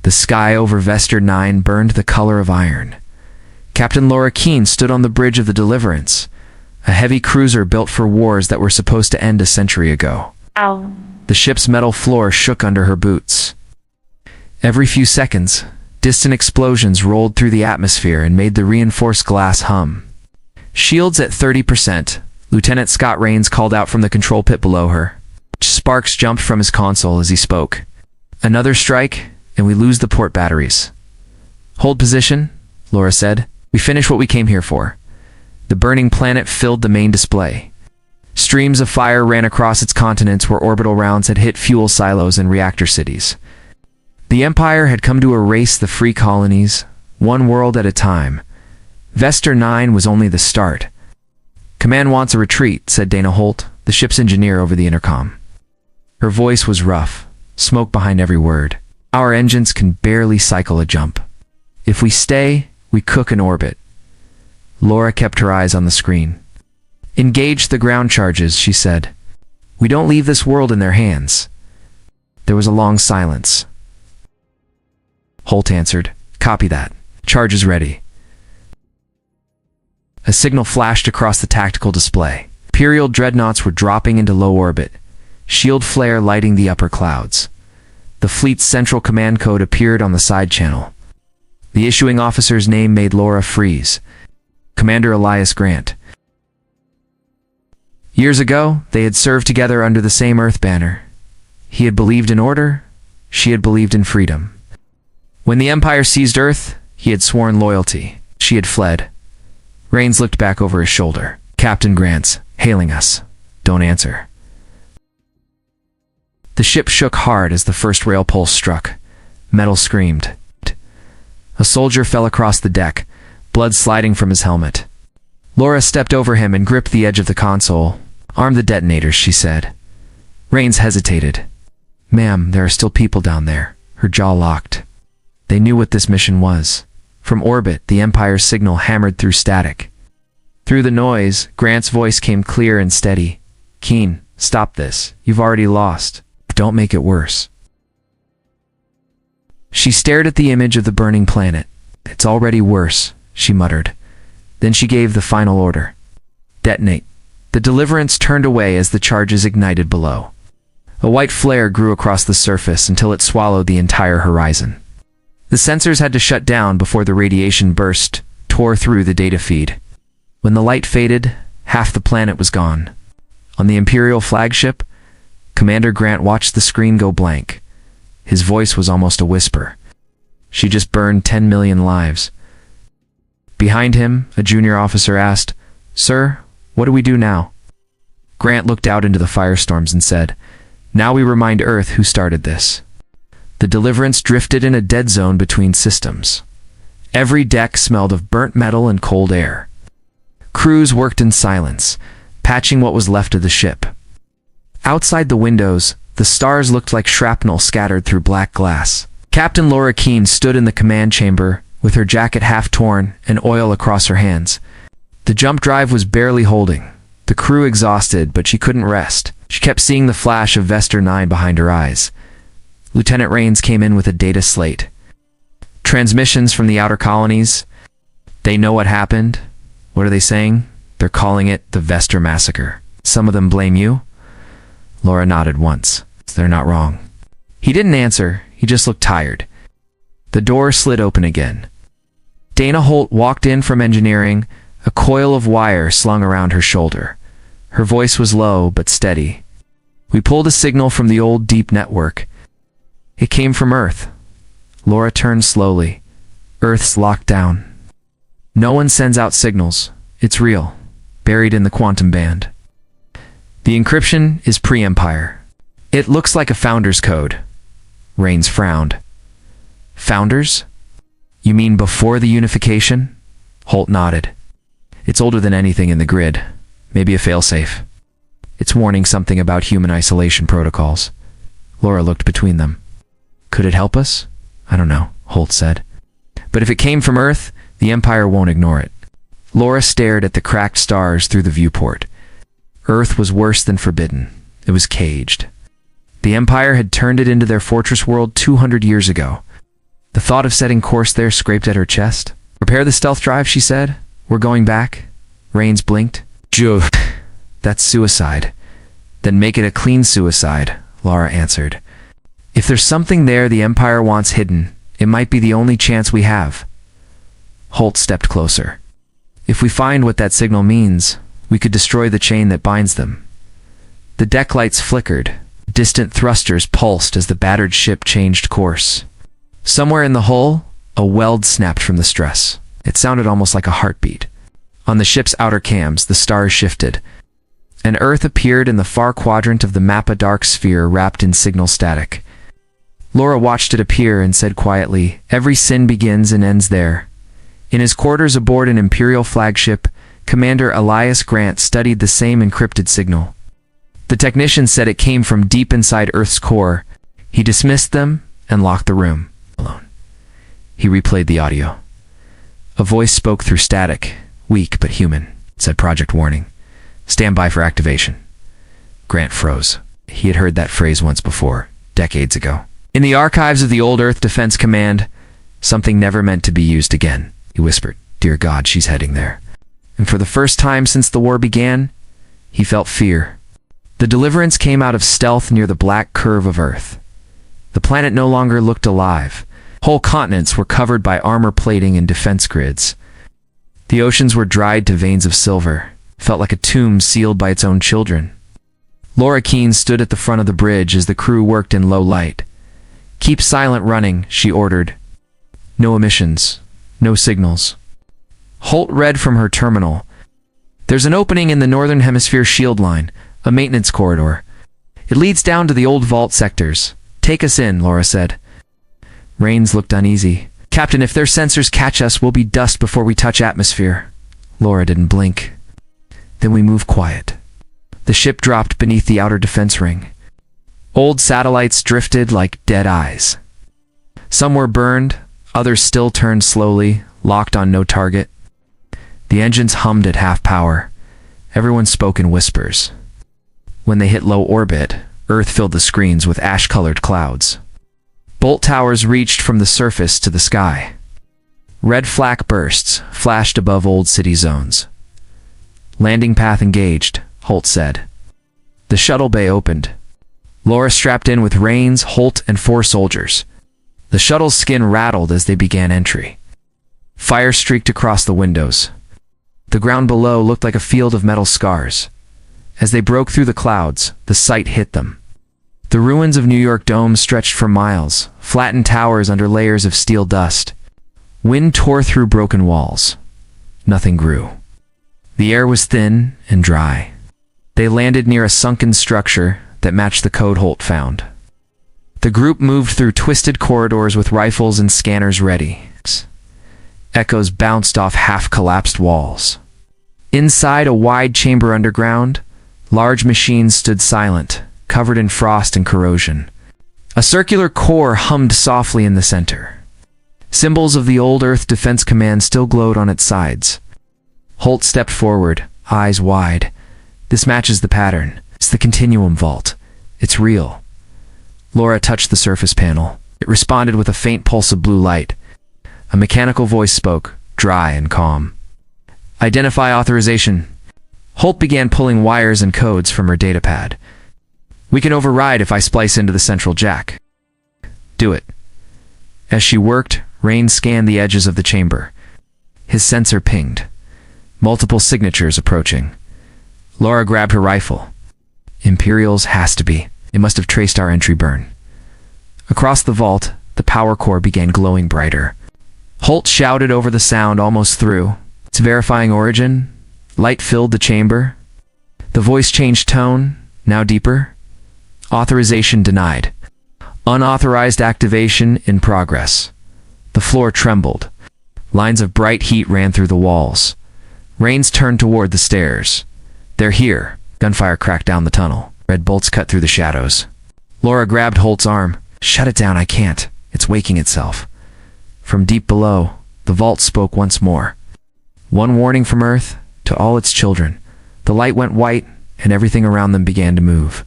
The sky over Vester 9 burned the color of iron. Captain Laura Keene stood on the bridge of the Deliverance, a heavy cruiser built for wars that were supposed to end a century ago. Ow. The ship's metal floor shook under her boots. Every few seconds, distant explosions rolled through the atmosphere and made the reinforced glass hum. Shields at 30%, Lieutenant Scott Rains called out from the control pit below her. Sparks jumped from his console as he spoke. Another strike, and we lose the port batteries. Hold position, Laura said. We finish what we came here for. The burning planet filled the main display. Streams of fire ran across its continents where orbital rounds had hit fuel silos and reactor cities. The Empire had come to erase the free colonies, one world at a time. Vester 9 was only the start. Command wants a retreat, said Dana Holt, the ship's engineer over the intercom. Her voice was rough, smoke behind every word. Our engines can barely cycle a jump. If we stay, we cook in orbit. Laura kept her eyes on the screen. Engage the ground charges, she said. We don't leave this world in their hands. There was a long silence. Holt answered, Copy that. Charge is ready. A signal flashed across the tactical display. Imperial dreadnoughts were dropping into low orbit, shield flare lighting the upper clouds. The fleet's central command code appeared on the side channel. The issuing officer's name made Laura freeze. Commander Elias Grant. Years ago, they had served together under the same Earth banner. He had believed in order, she had believed in freedom. When the Empire seized Earth, he had sworn loyalty. She had fled. Rains looked back over his shoulder. Captain Grant's hailing us. Don't answer. The ship shook hard as the first rail pulse struck. Metal screamed. A soldier fell across the deck, blood sliding from his helmet. Laura stepped over him and gripped the edge of the console. Arm the detonators, she said. Rains hesitated. Ma'am, there are still people down there. Her jaw locked. They knew what this mission was. From orbit, the Empire's signal hammered through static. Through the noise, Grant's voice came clear and steady. Keene, stop this. You've already lost. Don't make it worse. She stared at the image of the burning planet. It's already worse, she muttered. Then she gave the final order. Detonate. The Deliverance turned away as the charges ignited below. A white flare grew across the surface until it swallowed the entire horizon. The sensors had to shut down before the radiation burst, tore through the data feed. When the light faded, half the planet was gone. On the Imperial flagship, Commander Grant watched the screen go blank. His voice was almost a whisper. She just burned 10 million lives. Behind him, a junior officer asked, Sir, what do we do now? Grant looked out into the firestorms and said, Now we remind Earth who started this. The Deliverance drifted in a dead zone between systems. Every deck smelled of burnt metal and cold air. Crews worked in silence, patching what was left of the ship. Outside the windows, the stars looked like shrapnel scattered through black glass. Captain Laura Keene stood in the command chamber, with her jacket half torn and oil across her hands. The jump drive was barely holding. The crew exhausted, but she couldn't rest. She kept seeing the flash of Vester 9 behind her eyes. Lieutenant Rains came in with a data slate. Transmissions from the outer colonies. They know what happened. What are they saying? They're calling it the Vester Massacre. Some of them blame you? Laura nodded once. They're not wrong. He didn't answer. He just looked tired. The door slid open again. Dana Holt walked in from engineering, a coil of wire slung around her shoulder. Her voice was low but steady. We pulled a signal from the old deep network. It came from Earth. Laura turned slowly. Earth's locked down. No one sends out signals. It's real. Buried in the quantum band. The encryption is pre-Empire. It looks like a Founder's code. Rains frowned. Founders? You mean before the unification? Holt nodded. It's older than anything in the grid. Maybe a failsafe. It's warning something about human isolation protocols. Laura looked between them. Could it help us? I don't know, Holt said. But if it came from Earth, the Empire won't ignore it. Laura stared at the cracked stars through the viewport. Earth was worse than forbidden. It was caged. The Empire had turned it into their fortress world 200 years ago. The thought of setting course there scraped at her chest. "Repair the stealth drive," she said. "We're going back." Rains blinked. "Joe, that's suicide." "Then make it a clean suicide," Laura answered. "If there's something there the Empire wants hidden, it might be the only chance we have." Holt stepped closer. "If we find what that signal means, we could destroy the chain that binds them." The deck lights flickered. Distant thrusters pulsed as the battered ship changed course. Somewhere in the hull, a weld snapped from the stress. It sounded almost like a heartbeat. On the ship's outer cams, the stars shifted. An Earth appeared in the far quadrant of the map, a dark sphere wrapped in signal static. Laura watched it appear and said quietly, "Every sin begins and ends there." In his quarters aboard an Imperial flagship, Commander Elias Grant studied the same encrypted signal. The technician said it came from deep inside Earth's core. He dismissed them and locked the room. Alone. He replayed the audio. A voice spoke through static, weak but human. It said, "Project warning. Stand by for activation." Grant froze. He had heard that phrase once before, decades ago. In the archives of the old Earth Defense Command, something never meant to be used again. He whispered, "Dear God, she's heading there." And for the first time since the war began, he felt fear. The Deliverance came out of stealth near the black curve of Earth. The planet no longer looked alive. Whole continents were covered by armor plating and defense grids. The oceans were dried to veins of silver, felt like a tomb sealed by its own children. Laura Keene stood at the front of the bridge as the crew worked in low light. "Keep silent running," she ordered. "No emissions. No signals." Holt read from her terminal. "There's an opening in the Northern Hemisphere shield line, a maintenance corridor. It leads down to the old vault sectors. Take us in," Laura said. Rains looked uneasy. "Captain, if their sensors catch us, we'll be dust before we touch atmosphere." Laura didn't blink. "Then we move quiet." The ship dropped beneath the outer defense ring. Old satellites drifted like dead eyes. Some were burned, others still turned slowly, locked on no target. The engines hummed at half power. Everyone spoke in whispers. When they hit low orbit, Earth filled the screens with ash-colored clouds. Bolt towers reached from the surface to the sky. Red flak bursts flashed above old city zones. "Landing path engaged," Holt said. The shuttle bay opened. Laura strapped in with Rains, Holt, and 4 soldiers. The shuttle's skin rattled as they began entry. Fire streaked across the windows. The ground below looked like a field of metal scars. As they broke through the clouds, the sight hit them. The ruins of New York Dome stretched for miles, flattened towers under layers of steel dust. Wind tore through broken walls. Nothing grew. The air was thin and dry. They landed near a sunken structure that matched the code Holt found. The group moved through twisted corridors with rifles and scanners ready. Echoes bounced off half-collapsed walls. Inside a wide chamber underground, large machines stood silent, covered in frost and corrosion. A circular core hummed softly in the center. Symbols of the old Earth Defense Command still glowed on its sides. Holt stepped forward, eyes wide. "This matches the pattern. It's the Continuum Vault. It's real." Laura touched the surface panel. It responded with a faint pulse of blue light. A mechanical voice spoke, dry and calm. "Identify authorization." Holt began pulling wires and codes from her datapad. "We can override if I splice into the central jack." "Do it." As she worked, Rain scanned the edges of the chamber. His sensor pinged. Multiple signatures approaching. Laura grabbed her rifle. "Imperials has to be. It must have traced our entry burn." Across the vault, the power core began glowing brighter. Holt shouted over the sound almost through. "It's verifying origin." Light filled the chamber. The voice changed tone, now deeper. "Authorization denied. Unauthorized activation in progress." The floor trembled. Lines of bright heat ran through the walls. Rains turned toward the stairs. "They're here." Gunfire cracked down the tunnel. Red bolts cut through the shadows. Laura grabbed Holt's arm. "Shut it down, I can't. It's waking itself." From deep below, the vault spoke once more. One warning from Earth to all its children. The light went white, and everything around them began to move.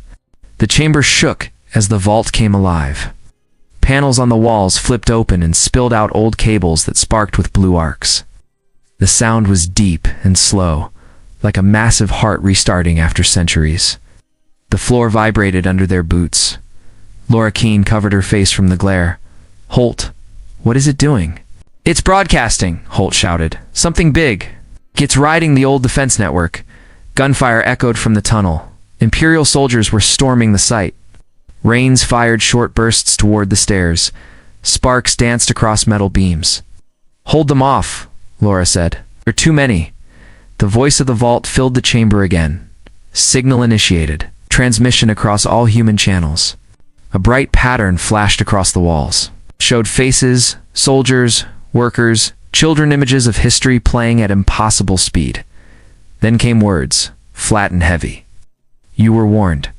The chamber shook as the vault came alive. Panels on the walls flipped open and spilled out old cables that sparked with blue arcs. The sound was deep and slow, like a massive heart restarting after centuries. The floor vibrated under their boots. Laura Keene covered her face from the glare. "Holt, what is it doing?" "It's broadcasting," Holt shouted. "Something big. It's riding the old defense network." Gunfire echoed from the tunnel. Imperial soldiers were storming the site. Rains fired short bursts toward the stairs. Sparks danced across metal beams. "Hold them off," Laura said. "There are too many." The voice of the vault filled the chamber again. Signal initiated. Transmission across all human channels. A bright pattern flashed across the walls. Showed faces, soldiers, workers, children, images of history playing at impossible speed. Then came words, flat and heavy. "You were warned."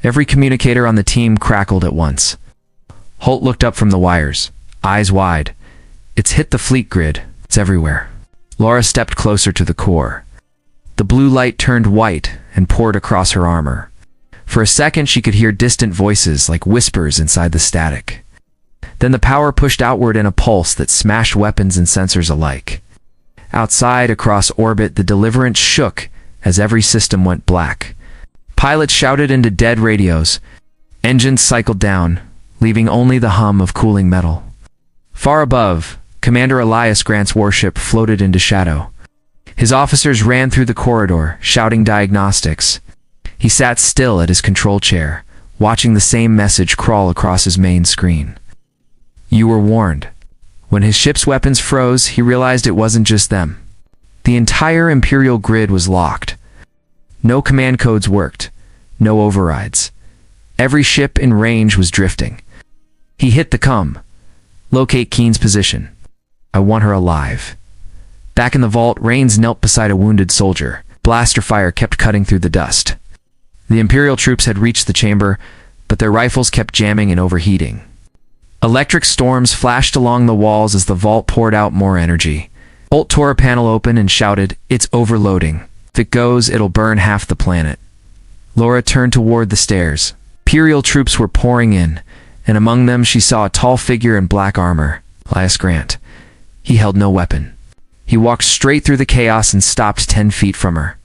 Every communicator on the team crackled at once. Holt looked up from the wires, eyes wide. "It's hit the fleet grid. It's everywhere." Laura stepped closer to the core. The blue light turned white and poured across her armor. For a second, she could hear distant voices like whispers inside the static. Then the power pushed outward in a pulse that smashed weapons and sensors alike. Outside, across orbit, the Deliverance shook as every system went black. Pilots shouted into dead radios. Engines cycled down, leaving only the hum of cooling metal. Far above, Commander Elias Grant's warship floated into shadow. His officers ran through the corridor, shouting diagnostics. He sat still at his control chair, watching the same message crawl across his main screen. "You were warned." When his ship's weapons froze, he realized it wasn't just them. The entire Imperial grid was locked. No command codes worked. No overrides. Every ship in range was drifting. He hit the COM. "Locate Keene's position. I want her alive." Back in the vault, Rains knelt beside a wounded soldier. Blaster fire kept cutting through the dust. The Imperial troops had reached the chamber, but their rifles kept jamming and overheating. Electric storms flashed along the walls as the vault poured out more energy. Holt tore a panel open and shouted, "It's overloading. If it goes, it'll burn half the planet." Laura turned toward the stairs. Imperial troops were pouring in, and among them she saw a tall figure in black armor, Elias Grant. He held no weapon. He walked straight through the chaos and stopped 10 feet from her.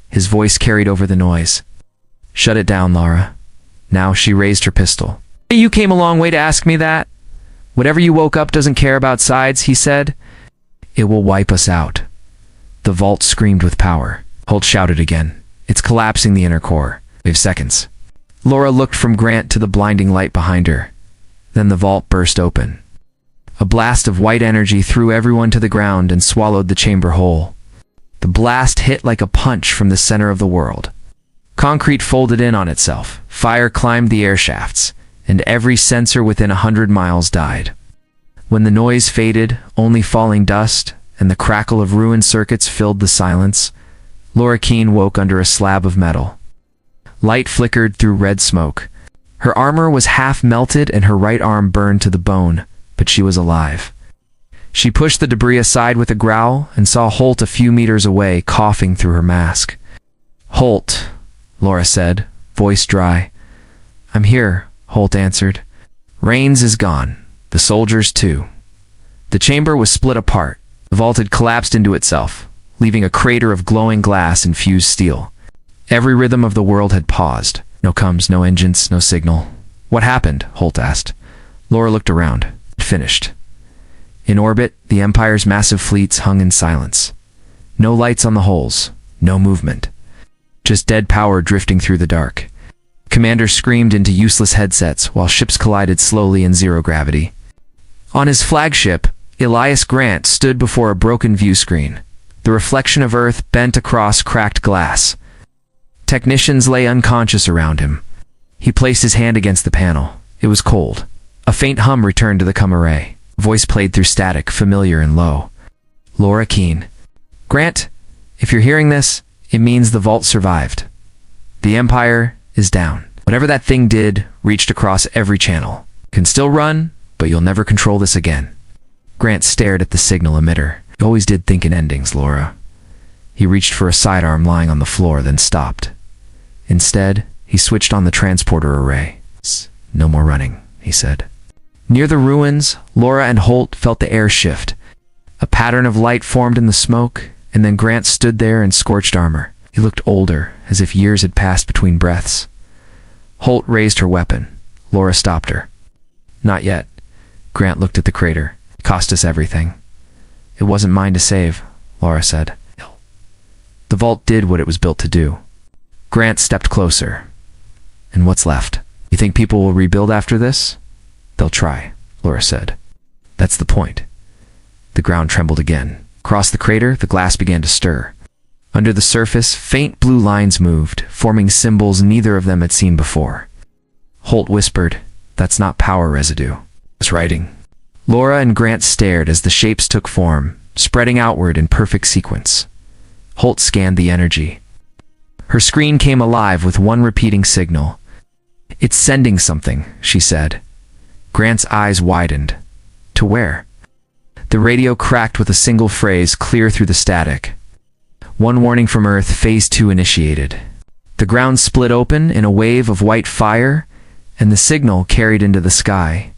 His voice carried over the noise. "Shut it down, Laura." Now she raised her pistol. "You came a long way to ask me that? Whatever you woke up doesn't care about sides," he said. "It will wipe us out." The vault screamed with power. Holt shouted again. "It's collapsing the inner core. We have seconds." Laura looked from Grant to the blinding light behind her. Then the vault burst open. A blast of white energy threw everyone to the ground and swallowed the chamber whole. The blast hit like a punch from the center of the world. Concrete folded in on itself. Fire climbed the air shafts, and every sensor within 100 miles died. When the noise faded, only falling dust and the crackle of ruined circuits filled the silence, Laura Keene woke under a slab of metal. Light flickered through red smoke. Her armor was half melted and her right arm burned to the bone, but she was alive. She pushed the debris aside with a growl and saw Holt a few meters away, coughing through her mask. "Holt," Laura said, voice dry. "I'm here," Holt answered. "Rains is gone. The soldiers too." The chamber was split apart. The vault had collapsed into itself, leaving a crater of glowing glass and fused steel. Every rhythm of the world had paused. No comms, no engines, no signal. "What happened?" Holt asked. Laura looked around. It finished. In orbit, the Empire's massive fleets hung in silence. No lights on the holes. No movement. Just dead power drifting through the dark. Commanders screamed into useless headsets while ships collided slowly in zero gravity. On his flagship, Elias Grant stood before a broken view screen. The reflection of Earth bent across cracked glass. Technicians lay unconscious around him. He placed his hand against the panel. It was cold. A faint hum returned to the comm array. Voice played through static, familiar and low. "Laura Keene. Grant, if you're hearing this, it means the vault survived. The Empire is down. Whatever that thing did reached across every channel. Can still run, but you'll never control this again." Grant stared at the signal emitter. "You always did think in endings, Laura." He reached for a sidearm lying on the floor, then stopped. Instead, he switched on the transporter array. "No more running," he said. Near the ruins, Laura and Holt felt the air shift. A pattern of light formed in the smoke, and then Grant stood there in scorched armor. He looked older, as if years had passed between breaths. Holt raised her weapon. Laura stopped her. Not yet. Grant looked at the crater. It cost us everything. It wasn't mine to save, Laura said. The vault did what it was built to do. Grant stepped closer. And what's left? You think people will rebuild after this? They'll try, Laura said. That's the point. The ground trembled again. Across the crater, the glass began to stir. Under the surface, faint blue lines moved, forming symbols neither of them had seen before. Holt whispered, "That's not power residue. It's writing." Laura and Grant stared as the shapes took form, spreading outward in perfect sequence. Holt scanned the energy. Her screen came alive with one repeating signal. "It's sending something," she said. Grant's eyes widened. To where? The radio cracked with a single phrase clear through the static. "One warning from Earth, Phase 2 initiated." The ground split open in a wave of white fire, and the signal carried into the sky.